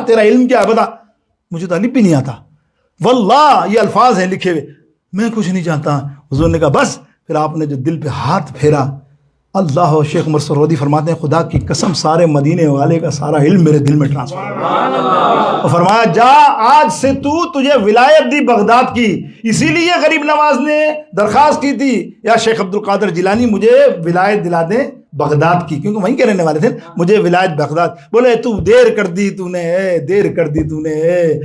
تیرا علم کیا ہے بتا. مجھے تو الف بھی نہیں آتا. واللہ یہ الفاظ ہیں لکھے ہوئے, میں کچھ نہیں جانتا. حضور نے کہا بس. پھر آپ نے جو دل پہ ہاتھ پھیرا, اللہ. شیخ عمر سرودی فرماتے ہیں خدا کی قسم سارے مدینے والے کا سارا علم میرے دل میں ٹرانسفر ہوا. اور فرمایا جا آج سے تجھے ولایت دی بغداد کی. اسی لیے غریب نواز نے درخواست کی تھی یا شیخ عبد القادر جیلانی مجھے ولایت دلا دیں بغداد کی, کیونکہ وہیں کے رہنے والے تھے. مجھے ولایت بغداد. بولے تو دیر کر دی تو نے, دیر کر دی تو نے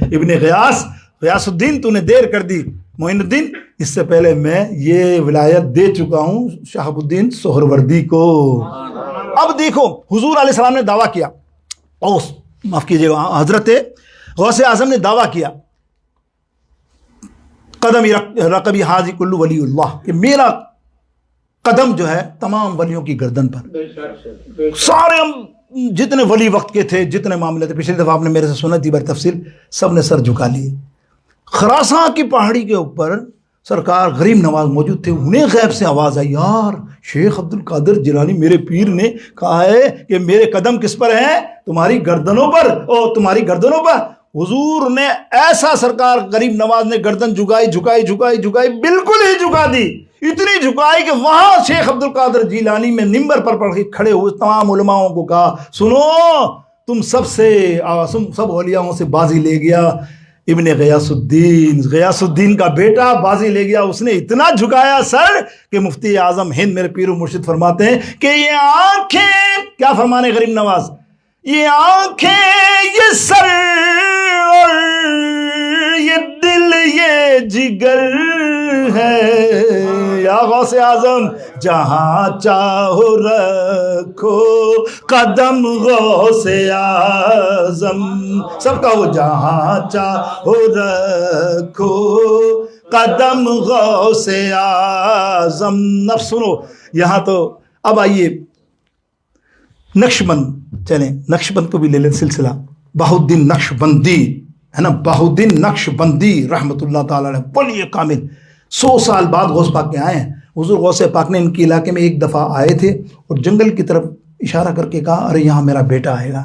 ابن غیاث الدین, تو نے دیر کر دی معین الدین. اس سے پہلے میں یہ ولایت دے چکا ہوں شہاب الدین سہروردی کو. اب دیکھو حضور علیہ السلام نے دعویٰ کیا, معاف کیجیے گا, حضرت غوث اعظم نے دعویٰ کیا قدم رقبی حاضی کلو ولی اللہ, کہ میرا قدم جو ہے تمام ولیوں کی گردن پر. سارے جتنے ولی وقت کے تھے, جتنے معاملے تھے, پچھلی دفعہ آپ نے میرے سے سنا تھی بر تفصیل, سب نے سر جھکا لیے. خراسان کی پہاڑی کے اوپر سرکار غریب نواز موجود تھے. انہیں غیب سے آواز آئی, یار شیخ عبد القادر جیلانی میرے پیر نے کہا ہے کہ میرے قدم کس پر ہیں, تمہاری گردنوں پر, او تمہاری گردنوں پر. حضور نے ایسا سرکار غریب نواز نے گردن جھکائی, بالکل ہی جھکا دی. اتنی جھکائی کہ وہاں شیخ عبد القادر جیلانی میں منبر پر پڑھ کے کھڑے ہوئے تمام علماؤں کو کہا, سنو تم سب اولیاءوں سے بازی لے گیا ابن غیاث الدین کا بیٹا بازی لے گیا. اس نے اتنا جھکایا سر کہ مفتی اعظم ہند میرے پیر و مرشد فرماتے ہیں کہ یہ آنکھیں, کیا فرمانے غریب نواز, یہ آنکھیں یہ سر اور یہ دل یہ جگر ہے, یا غوث اعظم جہاں چاہو رکھو قدم غوث اعظم. سب کا وہ جہاں چاہو رکھو قدم غوث اعظم. نفس سنو یہاں تو. اب آئیے نقشبند, چلیں نقشبند کو بھی لے لیں سلسلہ. بہاؤالدین نقشبندی ہے نا, بہاؤالدین نقشبندی رحمۃ اللہ تعالیٰ علیہ, ولی کامل. 100 سال بعد غوث پاک کے آئے ہیں. حضور غوث پاک نے ان کے علاقے میں ایک دفعہ آئے تھے اور جنگل کی طرف اشارہ کر کے کہا, ارے یہاں میرا بیٹا آئے گا,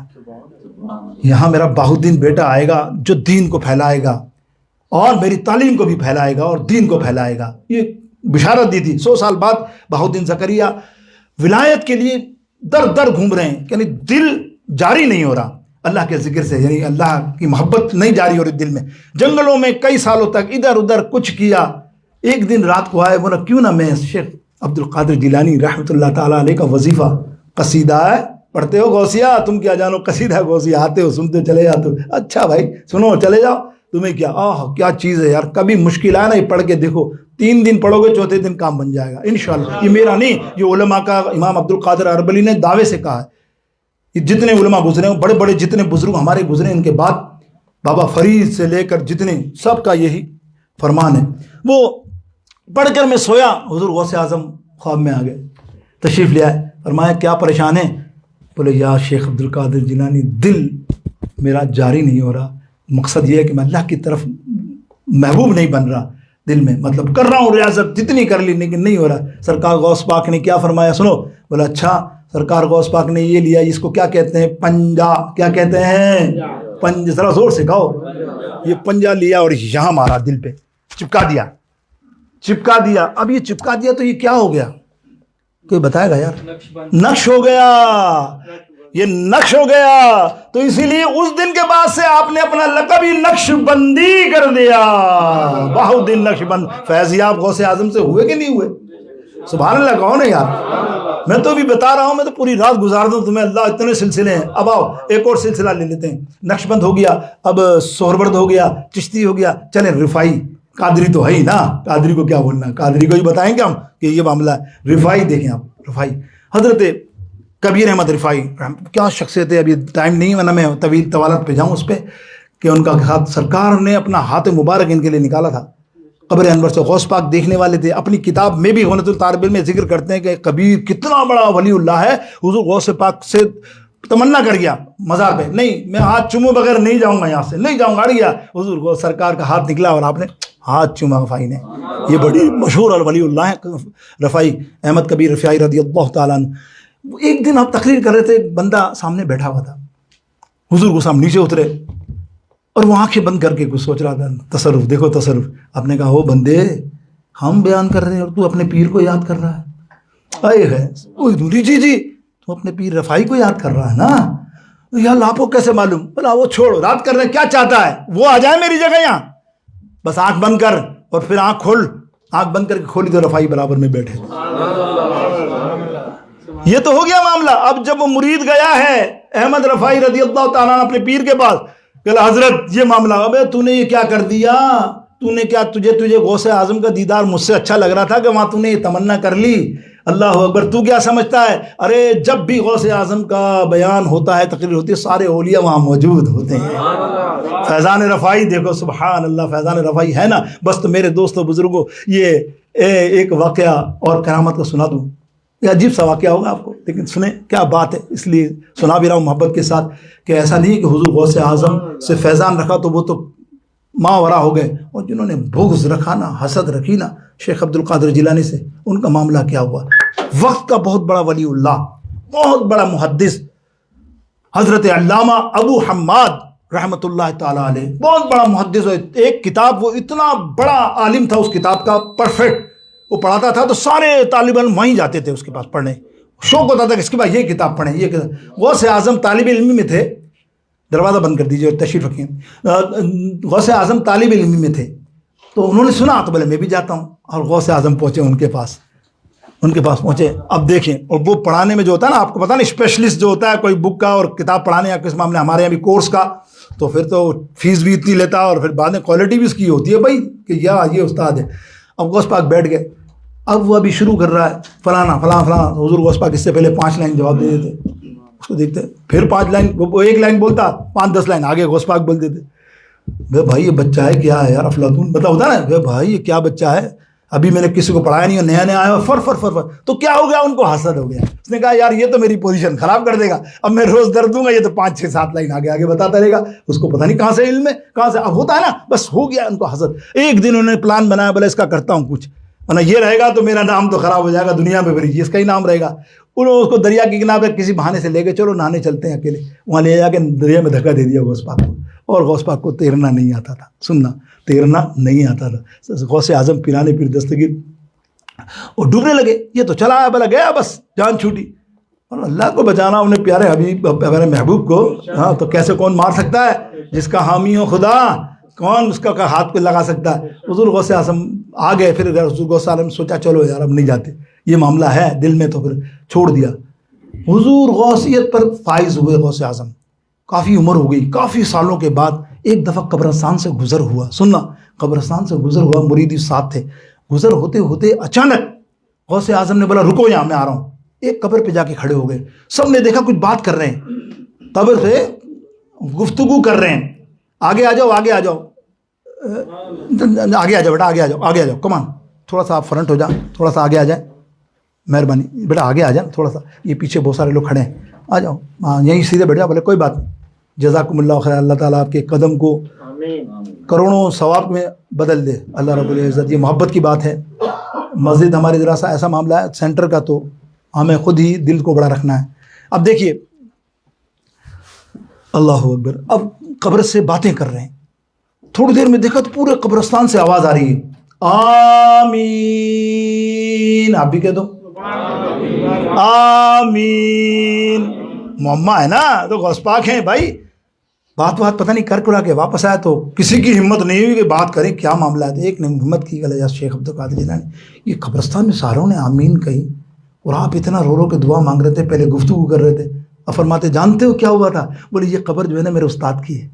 یہاں میرا بہاؤالدین بیٹا آئے گا جو دین کو پھیلائے گا اور میری تعلیم کو بھی پھیلائے گا اور دین کو پھیلائے گا. یہ بشارت دی تھی. 100 سال بعد بہاؤالدین زکریہ ولایت کے لیے در در گھوم رہے ہیں, یعنی دل جاری نہیں ہو رہا اللہ کے ذکر سے, یعنی اللہ کی محبت نہیں جاری ہو رہی دل میں. جنگلوں میں کئی سالوں تک ادھر ادھر کچھ کیا. ایک دن رات کو آئے, بولا کیوں نہ میں شیخ عبد القادر جیلانی رحمۃ اللہ تعالیٰ علیہ کا وظیفہ قصیدہ ہے پڑھتے ہو غوثیہ, تم کیا جانو قصیدہ غوثیہ, آتے ہو سنتے چلے جاتے ہو. اچھا بھائی سنو چلے جاؤ, تمہیں کیا کیا چیز ہے یار, کبھی مشکل آئے نا یہ پڑھ کے دیکھو, 3 دن پڑھو گے چوتھے دن کام بن جائے گا انشاءاللہ. یہ میرا نہیں, یہ علماء کا امام عبد القادر اربلی نے دعوے سے کہا ہے. یہ جتنے علماء گزرے ہیں, بڑے بڑے جتنے بزرگ ہمارے گزرے ان کے بعد, بابا فرید سے لے کر جتنے, سب کا یہی فرمان ہے. وہ پڑھ کر میں سویا, حضور غوث اعظم خواب میں آ گئے, تشریف لے آئے. فرمایا کیا پریشان ہے؟ بولے یا شیخ عبد القادر جیلانی دل میرا جاری نہیں ہو رہا. مقصد یہ ہے کہ میں اللہ کی طرف محبوب نہیں بن رہا دل میں, مطلب کر رہا ہوں ریاضت جتنی کر لی لیکن نہیں ہو رہا. سرکار غوث پاک نے کیا فرمایا سنو. بولا اچھا. سرکار غوث پاک نے یہ لیا, اس کو کیا کہتے ہیں, پنجا. کیا کہتے ہیں پنجا, ذرا زور سے کہو. یہ پنجا لیا اور یہاں مارا دل پہ, چپکا دیا. اب یہ چپکا دیا تو یہ کیا ہو گیا, کوئی بتائے گا یار؟ نقش ہو گیا, یہ نقش ہو گیا. تو اسی لیے اس دن کے بعد سے آپ نے اپنا لقب ہی نقش بندی کر دیا, بہاؤالدین نقش بند. فیضیاب غوث اعظم سے ہوئے کہ نہیں ہوئے؟ سبحان اللہ کہو نا یار. میں تو بھی بتا رہا ہوں, میں تو پوری رات گزار دوں تمہیں, اللہ اتنے سلسلے ہیں. اب آؤ ایک اور سلسلہ لے لیتے ہیں. نقش بند ہو گیا, اب سہرورد ہو گیا, چشتی ہو گیا, چلیں رفائی. قادری تو ہے ہی نا, قادری کو کیا بولنا, قادری کو ہی بتائیں گے ہم کہ یہ معاملہ ہے. رفائی دیکھیں آپ, رفائی حضرت کبیر احمد رفائی, کیا شخصیت ہے. ابھی ٹائم نہیں, ورنہ میں طوالت پہ جاؤں اس پہ, کہ ان کا ہاتھ سرکار نے اپنا ہاتھ مبارک ان کے لیے نکالا تھا قبر انور سے. غوث پاک دیکھنے والے تھے. اپنی کتاب میں بھی غنیۃ الطالب علم میں ذکر کرتے ہیں کہ کبیر کتنا بڑا ولی اللہ ہے. حضور غوث پاک سے تمنا کر گیا مزار پہ, نہیں میں ہاتھ چومے بغیر نہیں جاؤں گا, یہاں سے نہیں جاؤں گا. اڑ گیا حضور غوث سرکار کا ہاتھ نکلا اور آپ نے ہاتھ چوما رفائی نے. یہ بڑی مشہور ولی اللہ ہے رفائی, احمد کبیر رفائی رضی اللہ تعالیٰ عنہ. ایک دن آپ تقریر کر رہے تھے, بندہ سامنے بیٹھا ہوا تھا, حضور کو سامنے نیچے اترے, اور وہ آنکھیں بند کر کے کچھ سوچ رہا تھا. تصرف دیکھو تصرف. آپ نے کہا ہو بندے ہم بیان کر رہے ہیں اور تو اپنے پیر کو یاد کر رہا ہے. آئے ہے جی تو اپنے پیر رفاعی کو یاد کر رہا ہے نا. یا اللہ آپ کو کیسے معلوم؟ بولا وہ چھوڑو، رات کر رہے کیا چاہتا ہے وہ آ جائے میری جگہ یہاں. بس آنکھ بند کر اور پھر آنکھ کھول. آنکھ بند کر کے کھولی تو رفاعی برابر میں بیٹھے. یہ تو ہو گیا معاملہ. اب جب وہ مرید گیا ہے احمد رفاعی رضی اللہ تعالیٰ عنہ اپنے پیر کے پاس، کہ حضرت یہ معاملہ، ابے تو نے یہ کیا کر دیا؟ تو نے کیا، تجھے غوث اعظم کا دیدار مجھ سے اچھا لگ رہا تھا کہ وہاں تو نے یہ تمنا کر لی. اللہ اکبر. تو کیا سمجھتا ہے؟ ارے جب بھی غوث اعظم کا بیان ہوتا ہے، تقریر ہوتی ہے، سارے اولیاء وہاں موجود ہوتے ہیں. فیضان رفاعی دیکھو سبحان اللہ، فیضان رفاعی ہے نا. بس تو میرے دوستوں بزرگوں یہ ایک واقعہ اور کرامت کا سنا دوں. یہ عجیب سا واقعہ ہوگا آپ کو، لیکن سنیں کیا بات ہے، اس لیے سنا بھی رہا ہوں محبت کے ساتھ، کہ ایسا نہیں کہ حضور غوث اعظم سے فیضان رکھا تو وہ تو ماورا ہو گئے، اور جنہوں نے بغض رکھا نا، حسد رکھی نا شیخ عبد القادر جیلانی سے، ان کا معاملہ کیا ہوا. وقت کا بہت بڑا ولی اللہ، بہت بڑا محدث حضرت علامہ ابو حماد رحمۃ اللہ تعالیٰ علیہ، بہت بڑا محدث. ایک کتاب، وہ اتنا بڑا عالم تھا اس کتاب کا، پرفیکٹ. وہ پڑھاتا تھا تو سارے طالب علم وہیں جاتے تھے اس کے پاس پڑھنے. شوق ہوتا تھا کہ اس کے بعد یہ کتاب پڑھیں، یہ کتاب. غوث اعظم طالب علم میں تھے. دروازہ بند کر دیجیے اور تشریف رکھیں. غوث اعظم طالب علم میں تھے تو انہوں نے سنا تو بولے میں بھی جاتا ہوں، اور غوث اعظم پہنچے ان کے پاس پہنچے. اب دیکھیں، اور وہ پڑھانے میں جو ہوتا ہے نا، آپ کو پتا نہیں اسپیشلسٹ جو ہوتا ہے کوئی بک کا اور کتاب پڑھانے یا کس معاملے، ہمارے یہاں بھی کورس کا، تو پھر تو فیس بھی اتنی لیتا ہے اور پھر بعد میں کوالٹی بھی اس کی ہوتی ہے بھائی کہ یہ استاد ہے. اب غوث پاک بیٹھ گئے. اب وہ ابھی شروع کر رہا ہے فلانا فلاں فلاں. حضور غوث پاک اس سے پہلے 5 لائن جواب دے دیتے، اس کو دیکھتے پھر 5 لائن، وہ 1 لائن بولتا 5-10 لائن آگے غوث پاک بول دیتے. بھائی یہ بچہ ہے کیا ہے یار، افلاطون مطلب ہوتا ہے نا، بھائی یہ کیا بچہ ہے، ابھی میں نے کسی کو پڑھایا نہیں، نیا نیا آیا، فر تو کیا ہو گیا؟ ان کو حسد ہو گیا. اس نے کہا یار یہ تو میری پوزیشن خراب کر دے گا، اب میں روز درد دوں گا، یہ تو 5-6-7 لائن آگے بتاتا رہے گا. اس کو پتہ نہیں کہاں سے علم ہے، کہاں سے. اب ہوتا ہے نا، بس ہو گیا ان کو حسد. ایک دن انہوں نے پلان بنایا، بولے اس کا کرتا ہوں کچھ، ورنہ یہ رہے گا تو میرا نام تو خراب ہو جائے گا دنیا میں، پھر اس کا ہی نام رہے گا. انہوں نے اس کو دریا کی کنارے کسی بہانے سے لے کے، چلو نہانے چلتے ہیں اکیلے. وہاں لے جا کے دریا میں دھکا دے دیا غوث پاک کو. اور غوث پاک کو تیرنا نہیں آتا تھا، سننا، تیرنا نہیں آتا تھا. غوث اعظم پیرانے پیر دستگیر اور ڈوبنے لگے. یہ تو چلا ہے بلا گیا، بس جان چھوٹی. اور اللہ کو بچانا انہیں پیارے حبیب، پیارے محبوب کو، ہاں تو کیسے کون مار سکتا ہے؟ جس کا حامی ہو خدا، کون اس کا ہاتھ پہ لگا سکتا ہے؟ حضور غوث اعظم آ گئے. پھر حضور غوث اعظم سوچا چلو یار اب نہیں جاتے، یہ معاملہ ہے دل میں، تو پھر چھوڑ دیا. حضور غوثیت پر فائز ہوئے غوث اعظم. کافی عمر ہو گئی، کافی سالوں کے بعد ایک دفعہ قبرستان سے گزر ہوا. سننا، قبرستان سے گزر ہوا، مریدی ساتھ تھے. گزر ہوتے ہوتے اچانک غوث اعظم نے بولا رکو یہاں میں آ رہا ہوں. ایک قبر پہ جا کے کھڑے ہو گئے. سب نے دیکھا کچھ بات کر رہے ہیں، قبر سے گفتگو کر رہے ہیں. آگے آ جاؤ، آگے آ جاؤ، آگے آ جاؤ بیٹا، آگے آ جاؤ، آگے آ جاؤ، کمان تھوڑا سا آپ فرنٹ ہو جائیں، تھوڑا سا آگے آ جائیں، مہربانی بیٹا آگے آ جائیں تھوڑا سا. یہ پیچھے بہت سارے لوگ کھڑے ہیں، آ جاؤ. ہاں یہیں سیدھے بیٹھ جاؤ. بولے کوئی بات نہیں، جزاکم اللہ خیر، اللہ تعالیٰ آپ کے قدم کو کروڑوں ثواب میں بدل دے اللہ رب العزت. یہ محبت کی بات ہے. مسجد ہماری ذرا سا ایسا معاملہ ہے سینٹر کا، تو ہمیں خود ہی دل کو بڑا رکھنا ہے. اب دیکھیے، اللہ اکبر. اب قبر سے باتیں کر رہے ہیں. تھوڑی دیر میں دیکھا تو پورے قبرستان سے آواز آ رہی ہے، آمین. آپ بھی کہہ دو آمین. معمہ ہے نا، تو غوث پاک ہیں بھائی. بات پتہ نہیں کر کے واپس آیا تو کسی کی ہمت نہیں ہوئی کہ بات کریں، کیا معاملہ ہے. ایک نے ہمت کی، کہ شیخ عبد القادر جیلانی، یہ قبرستان میں ساروں نے آمین کہی اور آپ اتنا رو رو کے دعا مانگ رہے تھے، پہلے گفتگو کر رہے تھے. اب فرماتے جانتے ہو کیا ہوا تھا؟ بولے یہ قبر جو ہے نا میرے استاد کی ہے.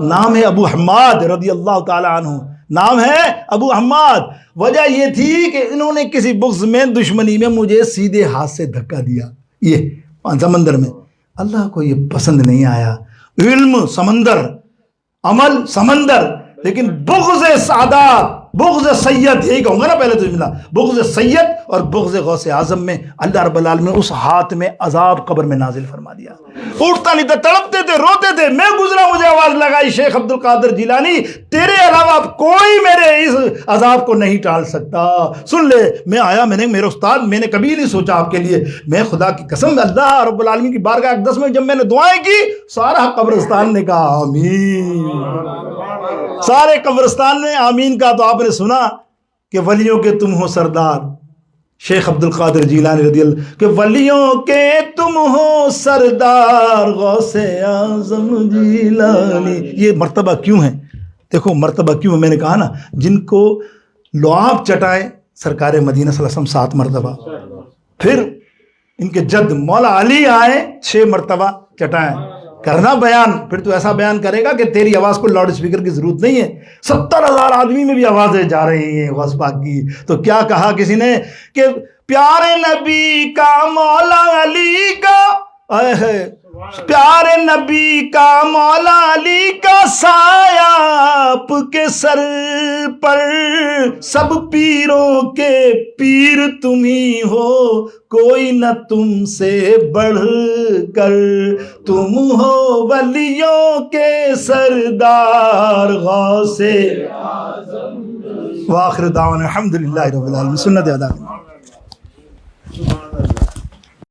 نام ہے ابو حماد رضی اللہ تعالی عنہ، نام ہے ابو حماد. وجہ یہ تھی کہ انہوں نے کسی بغض میں، دشمنی میں مجھے سیدھے ہاتھ سے دھکا دیا. یہ سمندر میں اللہ کو یہ پسند نہیں آیا. علم سمندر، عمل سمندر، لیکن بغض سادات، بغض سید، یہی کہوں گا نا پہلے تو جملہ، بغض سید اور بغض غوث اعظم میں اللہ رب العالمین نے اس ہاتھ میں عذاب قبر میں نازل فرما دیا. اٹھتا نہیں تھا، تڑپتے تھے، روتے تھے. میں گزرا، مجھے آواز آواز لگائی شیخ عبد القادر جیلانی تیرے علاوہ اب کوئی میرے اس عذاب کو نہیں ٹال سکتا. سن لے میں آیا, میں نے میرے استاد, میں نے کبھی نہیں سوچا آپ کے لیے, میں خدا کی قسم اللہ رب العالمین کی بارگاہ اقدس میں جب میں نے دعائیں کی سارا قبرستان نے کہا آمین, سارے قبرستان نے آمین کہا. تو آپ نے سنا کہ ولیوں کے تم ہو سردار شیخ عبد القادر جیلانی رضی اللہ, کہ ولیوں کے تم ہو سردار غوث اعظم جیلانی. یہ مرتبہ کیوں ہے؟ دیکھو مرتبہ کیوں ہے, میں نے کہا نا جن کو لعاب چٹائے سرکار مدینہ صلی اللہ علیہ وسلم 7 مرتبہ, پھر ان کے جد مولا علی آئے 6 مرتبہ چٹائیں, کرنا بیان, پھر تو ایسا بیان کرے گا کہ تیری آواز کو لاؤڈ اسپیکر کی ضرورت نہیں ہے. 70,000 آدمی میں بھی آوازیں جا رہی ہیں غوث پاک کی. تو کیا کہا کسی نے کہ پیارے نبی کا مولا علی کا, پیارے نبی کا مولا علی کا سایہ آپ کے سر پر, سب پیروں کے پیر تم ہی ہو, کوئی نہ تم سے بڑھ کر, تم ہو ولیوں کے سردار غوث. وآخر دعوانا الحمدللہ رب العالمین. سنت ادا.